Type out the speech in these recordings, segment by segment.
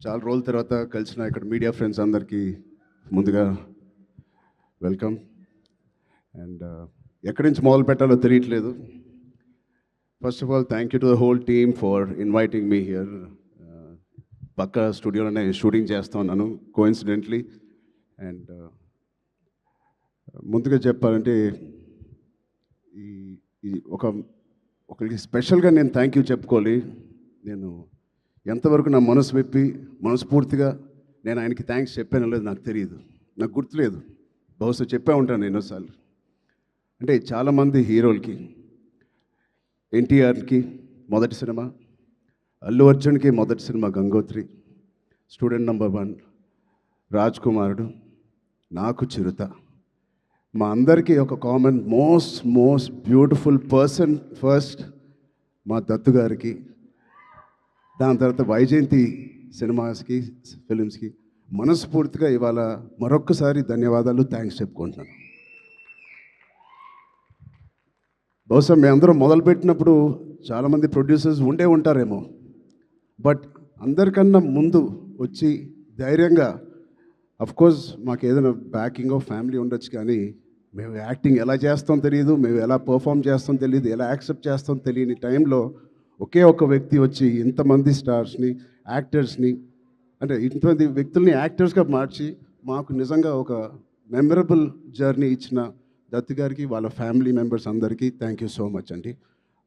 చాలా రోజుల తర్వాత కలిసిన ఇక్కడ మీడియా ఫ్రెండ్స్ అందరికీ ముందుగా వెల్కమ్. అండ్ ఎక్కడి నుంచి మొదలు పెట్టాలో తెలియట్లేదు. First of all thank you to the whole team for inviting me here. పక్క స్టూడియోలోనే షూటింగ్ చేస్తూ ఉన్నాను కోఇన్సిడెంట్లీ. అండ్ ముందుగా చెప్పాలంటే ఈ ఈ ఒకరికి స్పెషల్గా నేను థ్యాంక్ యూ చెప్పుకోవాలి. నేను ఎంతవరకు నా మనసు విప్పి మనస్ఫూర్తిగా నేను ఆయనకి థ్యాంక్స్ చెప్పానో లేదు నాకు తెలియదు, నాకు గుర్తులేదు. బహుశా చెప్పే ఉంటాను ఎన్నోసార్లు. అంటే చాలామంది హీరోలకి, ఎన్టీఆర్కి మొదటి సినిమా, అల్లు అర్జున్కి మొదటి cinema Gangotri, student number 1, Raj కుమారుడు, నాకు చిరుత. మా అందరికీ ఒక common most beautiful person first మా దత్తు గారికి, దాని తర్వాత వైజయంతి సినిమాస్కి, ఫిలిమ్స్కి మనస్ఫూర్తిగా ఇవాళ మరొక్కసారి ధన్యవాదాలు, థ్యాంక్స్ చెప్పుకుంటున్నాను. బహుశా మేమందరం మొదలుపెట్టినప్పుడు చాలామంది ప్రొడ్యూసర్స్ ఉండే ఉంటారేమో, బట్ అందరికన్నా ముందు వచ్చి ధైర్యంగా, అఫ్కోర్స్ మాకు ఏదైనా బ్యాకింగ్ ఆఫ్ ఫ్యామిలీ ఉండొచ్చు, కానీ మేము యాక్టింగ్ ఎలా చేస్తాం తెలియదు, మేము ఎలా పర్ఫామ్ చేస్తాం తెలియదు, ఎలా యాక్సెప్ట్ చేస్తాం తెలియని టైంలో ఒకే ఒక వ్యక్తి వచ్చి ఇంతమంది స్టార్స్ని, యాక్టర్స్ని, అంటే ఇంతమంది వ్యక్తుల్ని యాక్టర్స్గా మార్చి మాకు నిజంగా ఒక మెమరబుల్ జర్నీ ఇచ్చిన దత్తు గారికి, వాళ్ళ ఫ్యామిలీ మెంబర్స్ అందరికీ థ్యాంక్ యూ సో మచ్ అండి.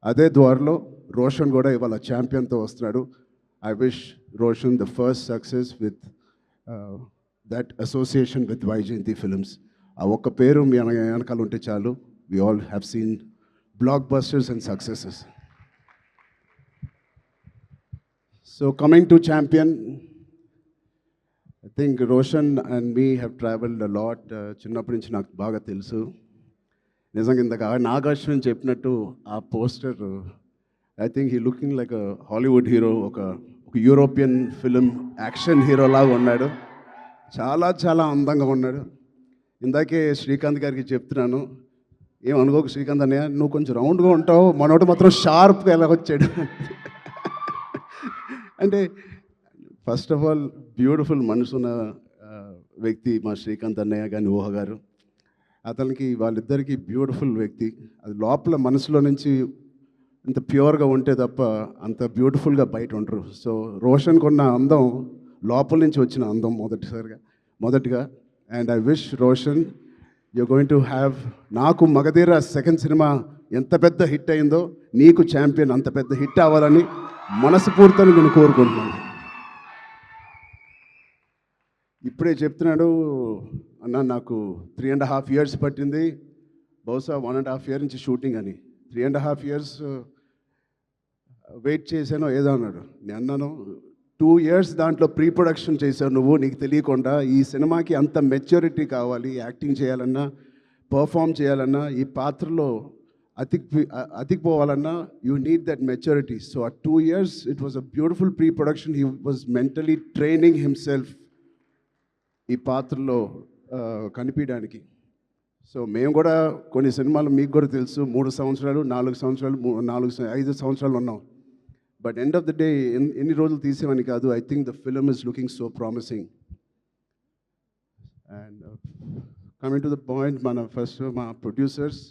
అదే ద్వారలో రోషన్ కూడా ఇవాళ ఛాంపియన్తో వస్తున్నాడు. I wish Roshan the first success with that association with Vyjayanthi films. ఆ ఒక్క పేరు మీ వెనకాల ఉంటే చాలు. We all have seen blockbusters and successes. So coming to Champion, I think Roshan and me have traveled a lot. చిన్నప్పటి నుంచి నాకు బాగా తెలుసు. నిజంగా ఇందాక నాగార్జున చెప్పినట్టు ఆ poster, I think he looking like a Hollywood hero, ఒక యూరోపియన్ ఫిలిం యాక్షన్ హీరో లాగా ఉన్నాడు. చాలా అందంగా ఉన్నాడు. ఇందాకే శ్రీకాంత్ గారికి చెప్తున్నాను, ఏమనుకోకు శ్రీకాంత్ అన్నయ్య, నువ్వు కొంచెం రౌండ్గా ఉంటావు, మనోడు మాత్రం షార్ప్గా ఎలా వచ్చాడు. అంటే ఫస్ట్ ఆఫ్ ఆల్ బ్యూటిఫుల్ మనసున్న వ్యక్తి మా శ్రీకాంత్ అన్నయ్య కానీ ఊహ గారు. అతనికి వాళ్ళిద్దరికీ బ్యూటిఫుల్ వ్యక్తి. అది లోపల మనసులో నుంచి ఇంత ప్యూర్గా ఉంటే తప్ప అంత బ్యూటిఫుల్గా బయట ఉండరు. సో రోషన్కి ఉన్న అందం లోపల నుంచి వచ్చిన అందం మొదటిగా. And I wish Roshan you going to have, నాకు మగధీర సెకండ్ సినిమా ఎంత పెద్ద హిట్ అయిందో నీకు ఛాంపియన్ అంత పెద్ద హిట్ అవ్వాలని మనస్ఫూర్తిని నేను కోరుకుంటున్నాను. ఇప్పుడే చెప్తున్నాడు అన్న, నాకు 3.5 years పట్టింది, బహుశా 1.5 year నుంచి షూటింగ్ అని. 3.5 years వెయిట్ చేశానో ఏదో అన్నాడు. నేను అన్నాను 2 years దాంట్లో ప్రీ ప్రొడక్షన్ చేశావు నువ్వు, నీకు తెలియకుండా. ఈ సినిమాకి అంత మెచ్యూరిటీ కావాలి, యాక్టింగ్ చేయాలన్నా, పర్ఫామ్ చేయాలన్నా, ఈ పాత్రలో అతికిపోవాలన్నా you need that maturity. So ఆ 2 years it was a beautiful pre production. He was mentally training himself ఈ పాత్రలో కనిపించడానికి. సో మేము కూడా కొన్ని సినిమాలు మీకు కూడా తెలుసు, 3 సంవత్సరాలు 4 సంవత్సరాలు 5 సంవత్సరాలు ఉన్నాం. But end of the day ఎన్ని రోజులు తీసేవని కాదు. I think the film is looking so promising. And coming to the point, మా ప్రొడ్యూసర్స్,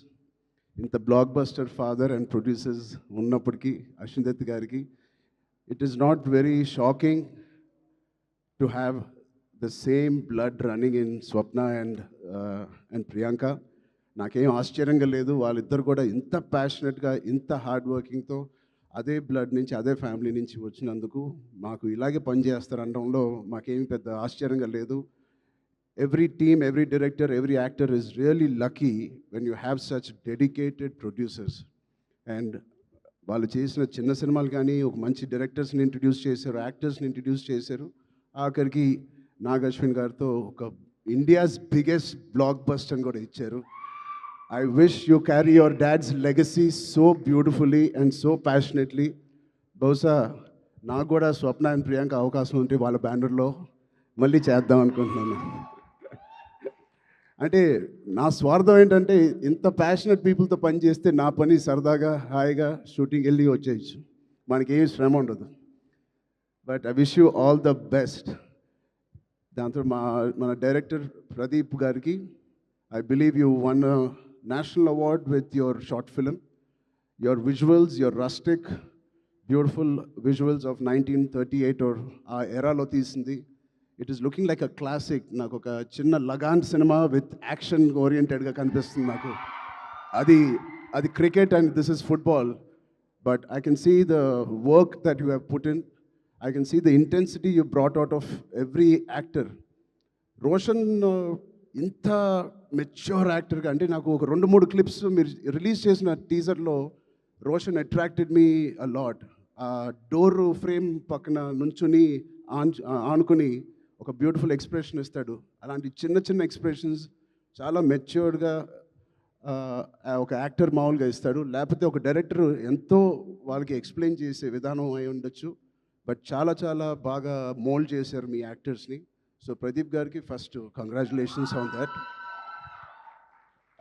ఇంత block buster father and producers ఉన్నప్పటికీ అశ్విన్ దత్ గారికి, it is not very shocking to have the same blood running in Swapna and Priyanka. నాకేం ఆశ్చర్యంగా లేదు. వాళ్ళిద్దరు కూడా ఇంత ప్యాషనెట్గా, ఇంత హార్డ్ వర్కింగ్తో అదే బ్లడ్ నుంచి, అదే ఫ్యామిలీ నుంచి వచ్చినందుకు మాకు ఇలాగే పనిచేస్తారనడంలో మాకేమీ పెద్ద ఆశ్చర్యంగా లేదు. Every team, every director, every actor is really lucky when you have such dedicated producers. And వాళ్ళు చేసిన చిన్న సినిమాలు కానీ ఒక మంచి డైరెక్టర్స్ని ఇంట్రడ్యూస్ చేశారు, యాక్టర్స్ని ఇంట్రడ్యూస్ చేశారు. ఆఖరికి నాగ్ అశ్విన్ గారితో ఒక ఇండియాస్ బిగ్గెస్ట్ బ్లాక్ బస్టర్ అని కూడా ఇచ్చారు. I wish you carry your dad's legacy so beautifully and so passionately. బహుశా నాకు కూడా స్వప్న అండ్ ప్రియాంక అవకాశం ఉంటే వాళ్ళ బ్యానర్లో మళ్ళీ చేద్దాం అనుకుంటున్నాను. అంటే నా స్వార్థం ఏంటంటే, ఇంత ప్యాషనెట్ పీపుల్తో పనిచేస్తే నా పని సరదాగా హాయిగా షూటింగ్ వెళ్ళి వచ్చేయచ్చు, మనకేం శ్రమ ఉండదు. But I wish you all the best. దాంతో మన డైరెక్టర్ ప్రదీప్ గారికి, I believe you won national award with your short film. Your visuals, your rustic beautiful visuals of 1938 or ఆ ఎరాలో తీసింది. It is looking like a classic. నాకు ఒక చిన్న లగాన్ సినిమా విత్ యాక్షన్ ఓరియంటెడ్గా కనిపిస్తుంది నాకు. అది cricket and this is football, but I can see the work that you have put in. I can see the intensity you brought out of every actor. Roshan ఇంత mature యాక్టర్గా, అంటే నాకు ఒక 2-3 క్లిప్స్ మీరు రిలీజ్ చేసిన టీజర్లో Roshan attracted me a lot. ఆ door frame పక్కన నుంచుని ఆనుకుని ఒక బ్యూటిఫుల్ ఎక్స్ప్రెషన్ ఇస్తాడు. అలాంటి చిన్న చిన్న ఎక్స్ప్రెషన్స్ చాలా మెచ్యూర్డ్గా ఒక యాక్టర్ మామూలుగా ఇస్తాడు. లేకపోతే ఒక డైరెక్టర్ ఎంతో వాళ్ళకి ఎక్స్ప్లెయిన్ చేసే విధానం అయి ఉండొచ్చు, బట్ చాలా చాలా బాగా మోల్డ్ చేశారు మీ యాక్టర్స్ని. సో ప్రదీప్ గారికి first congratulations on that.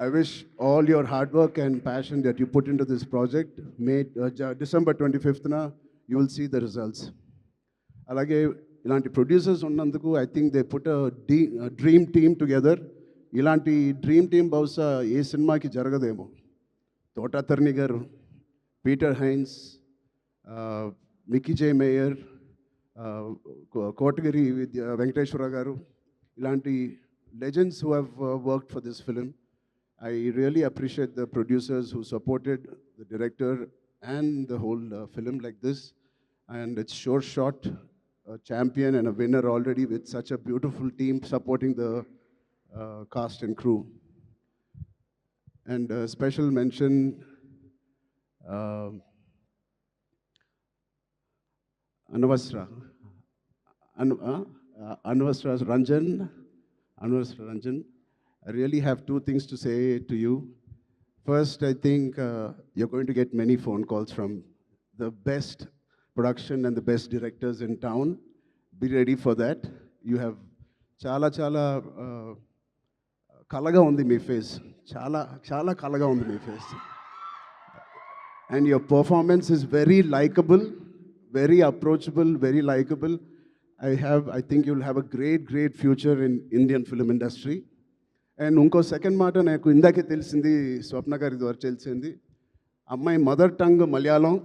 I wish all your hard work and passion that you put in to this project. December 25th you will see the results. అలాగే ఇలాంటి ప్రొడ్యూసర్స్ ఉన్నందుకు I think they put dream team together. ఇలాంటి dream team బహుశా ఏ సినిమాకి జరగదేమో. తోటాతర్ని గారు, పీటర్ హైన్స్, మిక్కీ జే మేయర్, కోటగిరి వెంకటేశ్వర గారు, ఇలాంటి legends who have worked for this film. I really appreciate the producers who supported the director and the whole film like this. And it's sure shot, a champion and a winner already with such a beautiful team supporting the cast and crew. And special mention Anvasra Ranjan. I really have two things to say to you. First, I think you're going to get many phone calls from the best production and the best directors in town. Be ready for that. You have chala kalaga undi me face. Chala kalaga undi me face. And your performance is very likable, very approachable, very likable. I think you'll have a great future in Indian film industry. And ఇంకో second మాట నాకు ఇందాకే తెలిసింది, స్వప్న గారి ద్వారా తెలిసింది. అమ్మాయి mother tongue Malayalam,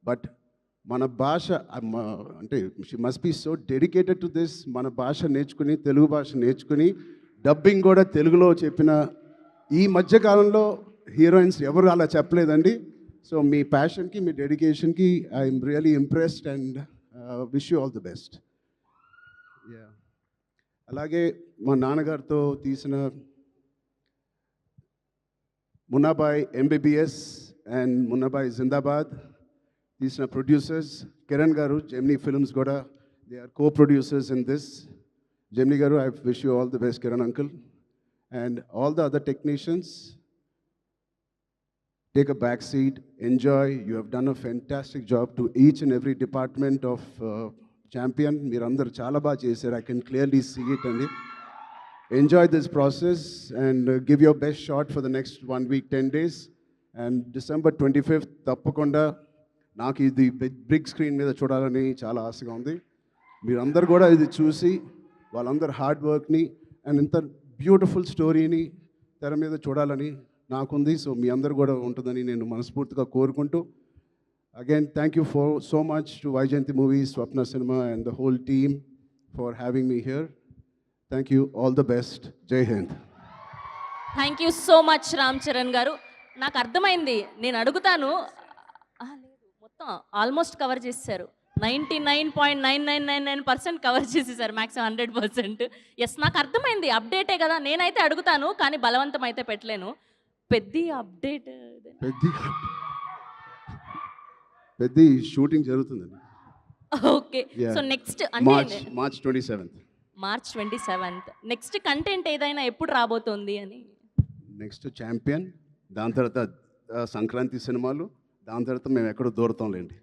but మన భాష అంటే she must be so dedicated to this. మన భాష నేర్చుకుని, తెలుగు భాష నేర్చుకుని డబ్బింగ్ కూడా తెలుగులో చెప్పిన ఈ మధ్యకాలంలో హీరోయిన్స్ ఎవరు అలా చెప్పలేదండి. సో మీ ప్యాషన్కి, మీ డెడికేషన్కి I'm really impressed and wish you all the best. Yeah, అలాగే మా నాన్నగారితో తీసిన మున్నాబాయ్ ఎంబీబీఎస్ అండ్ మున్నాబాయ్ జిందాబాద్ తీసిన ప్రొడ్యూసర్స్ కిరణ్ గారు, జెమినీ ఫిల్మ్స్ కూడా they are co-producers in this. Gemini garu, I wish you all the best Kiran uncle. And all the other technicians, take a back seat, enjoy. You have done a fantastic job to each and every department of Champion. Meerandaru chala baa chesaru. I can clearly see it. And enjoy this process and give your best shot for the next 1 week, 10 days. And December 25th, తప్పకుండా నాకు ఇది big screen మీద చూడాలని చాలా ఆశగా ఉంది. మీరందరూ కూడా ఇది చూసి వాళ్ళందరూ హార్డ్ వర్క్ని అండ్ ఇంత బ్యూటిఫుల్ స్టోరీని తెర మీద చూడాలని నాకుంది. సో మీ అందరు కూడా ఉంటుందని నేను మనస్ఫూర్తిగా కోరుకుంటూ, again thank you for so much to Vyjayanthi Movies, Swapna Cinema and the whole team for having me here. Thank you, all the best. Jai Hind. Thank you so much Ram Charan garu. నాకు అర్థమైంది, నేను అడుగుతాను. లేదు, మొత్తం ఆల్మోస్ట్ కవర్ చేసేసారు. 99.9999% కవర్ చేసేసారు, మ్యాక్సిమం 100%. ఎస్, నాకు అర్థమైంది, అప్డేటే కదా. నేనైతే అడుగుతాను కానీ బలవంతం అయితే పెట్టలేను. పెద్ద అప్డేట్, పెద్ద షూటింగ్ జరుగుతుందండి. ఓకే, సో నెక్స్ట్ అంటే మార్చ్ 27th నెక్స్ట్ కంటెంట్ ఏదైనా ఎప్పుడు రాబోతోంది అని? నెక్స్ట్ ఛాంపియన్, దాని తర్వాత సంక్రాంతి సినిమాలు, దాని తర్వాత మేము ఎక్కడో దూరతాంలేండి.